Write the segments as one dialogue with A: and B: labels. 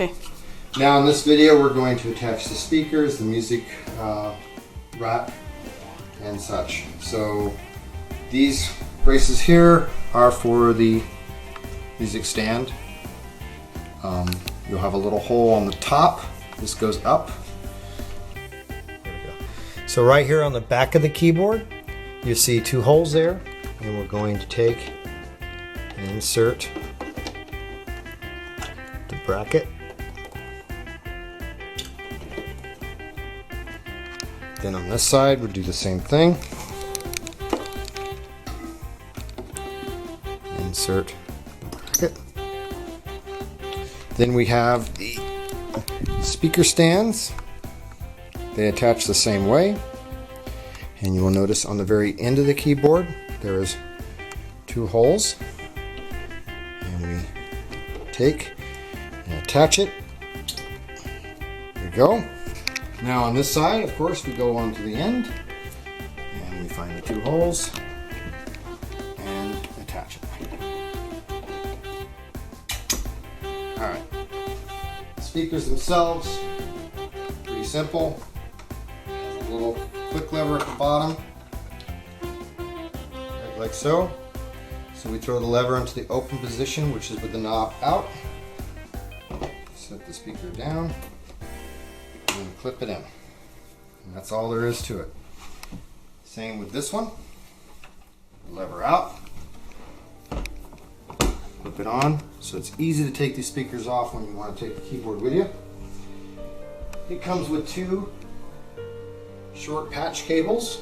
A: Okay.
B: Now in this video we're going to attach the speakers, the music rack, and such. So these braces here are for the music stand. You'll have a little hole on the top. This goes up. There we go. So right here on the back of the keyboard, you see two holes there, and we're going to take and insert the bracket. Then on this side, we'll do the same thing. Insert the bracket. Then we have the speaker stands. They attach the same way. And you will notice on the very end of the keyboard, there is two holes. And we take and attach it. There we go. Now on this side, of course, we go on to the end and we find the two holes and attach it. Alright. Speakers themselves, pretty simple. Has a little quick lever at the bottom, like so. So we throw the lever into the open position, which is with the knob out. Set the speaker down. And clip it in. And that's all there is to it. Same with this one. Lever out. Clip it on. So it's easy to take these speakers off when you want to take the keyboard with you. It comes with two short patch cables.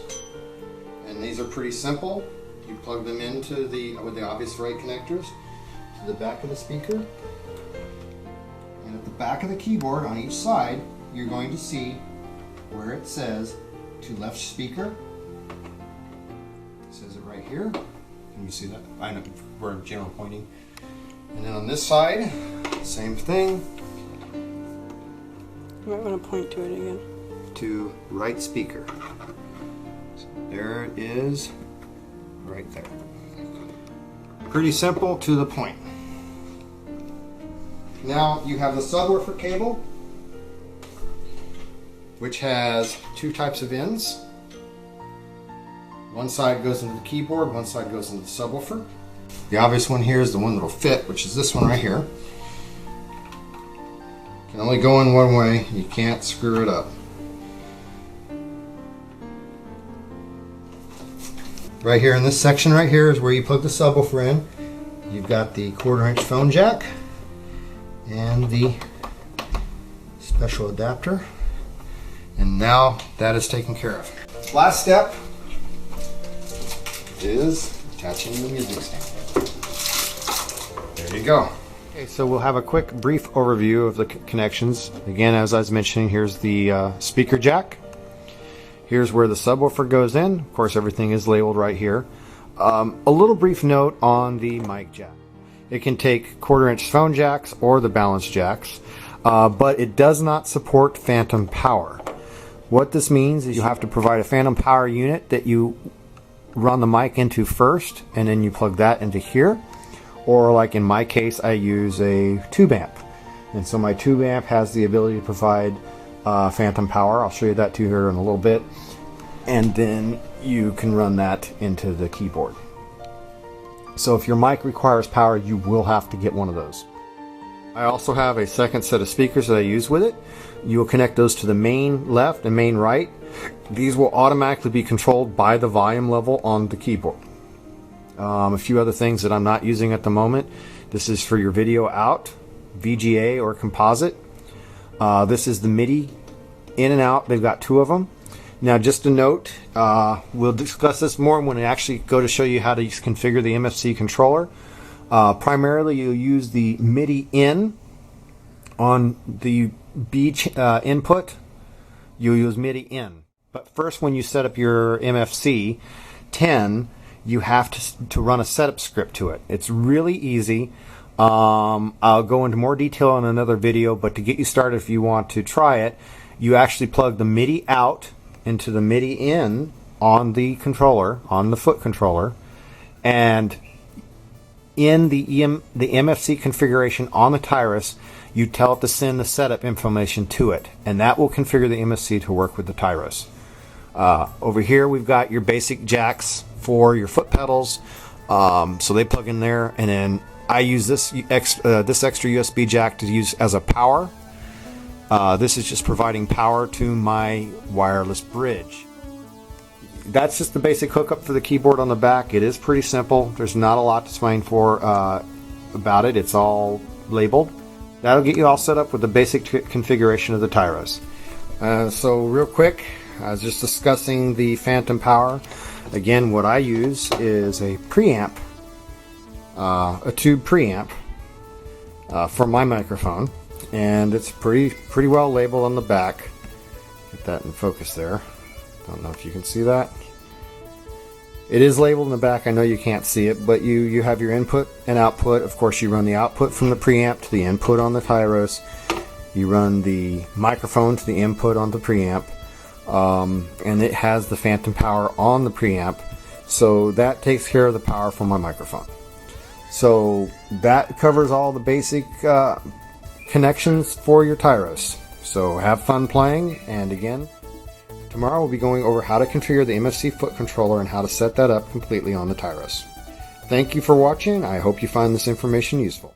B: And these are pretty simple. You plug them into with the obvious right connectors to the back of the speaker. And at the back of the keyboard on each side, you're going to see where it says to left speaker. It says it right here. Can you see that? I know we're general pointing. And then on this side, same thing.
A: You might want to point to it again.
B: To right speaker. So there it is, right there. Pretty simple, to the point. Now you have the subwoofer cable, which has two types of ends. One side goes into the keyboard, one side goes into the subwoofer. The obvious one here is the one that'll fit, which is this one right here. Can only go in one way, you can't screw it up. Right here in this section right here is where you plug the subwoofer in. You've got the 1/4" phone jack and the special adapter. And now that is taken care of. Last step is attaching the music stand. There you go. Okay, so we'll have a quick brief overview of the connections. Again, as I was mentioning, here's the speaker jack. Here's where the subwoofer goes in. Of course, everything is labeled right here. A little brief note on the mic jack. It can take 1/4" phone jacks or the balance jacks, but it does not support phantom power. What this means is you have to provide a phantom power unit that you run the mic into first, and then you plug that into here. Or like in my case, I use a tube amp. And so my tube amp has the ability to provide phantom power. I'll show you that too here in a little bit. And then you can run that into the keyboard. So if your mic requires power, you will have to get one of those. I also have a second set of speakers that I use with it. You will connect those to the main left and main right. These will automatically be controlled by the volume level on the keyboard. A few other things that I'm not using at the moment. This is for your video out, VGA or composite. This is the MIDI in and out. They've got two of them. Now just a note, we'll discuss this more when I actually go to show you how to configure the MFC controller. Primarily you'll use the MIDI in on the B input. You'll use MIDI in. But first, when you set up your MFC 10, you have to run a setup script to it. It's really easy. I'll go into more detail in another video, but to get you started, if you want to try it, you actually plug the MIDI out into the MIDI in on the controller, on the foot controller, and in the MFC configuration on the Tyros, you tell it to send the setup information to it, and that will configure the MFC to work with the Tyros. Over here we've got your basic jacks for your foot pedals, so they plug in there, and then I use this extra USB jack to use as a power. This is just providing power to my wireless bridge. That's just the basic hookup for the keyboard on the back. It is pretty simple. There's not a lot to explain about it. It's all labeled. That'll get you all set up with the basic configuration of the Tyros. So real quick, I was just discussing the phantom power. Again, what I use is a preamp, a tube preamp for my microphone, and it's pretty well labeled on the back. Get that in focus there. Don't know if you can see that. It is labeled in the back. I know you can't see it, but you have your input and output. Of course, you run the output from the preamp to the input on the Tyros. You run the microphone to the input on the preamp, and it has the phantom power on the preamp, so that takes care of the power from my microphone. So that covers all the basic connections for your Tyros. So have fun playing, and again, tomorrow we'll be going over how to configure the MFC foot controller and how to set that up completely on the Tyros. Thank you for watching. I hope you find this information useful.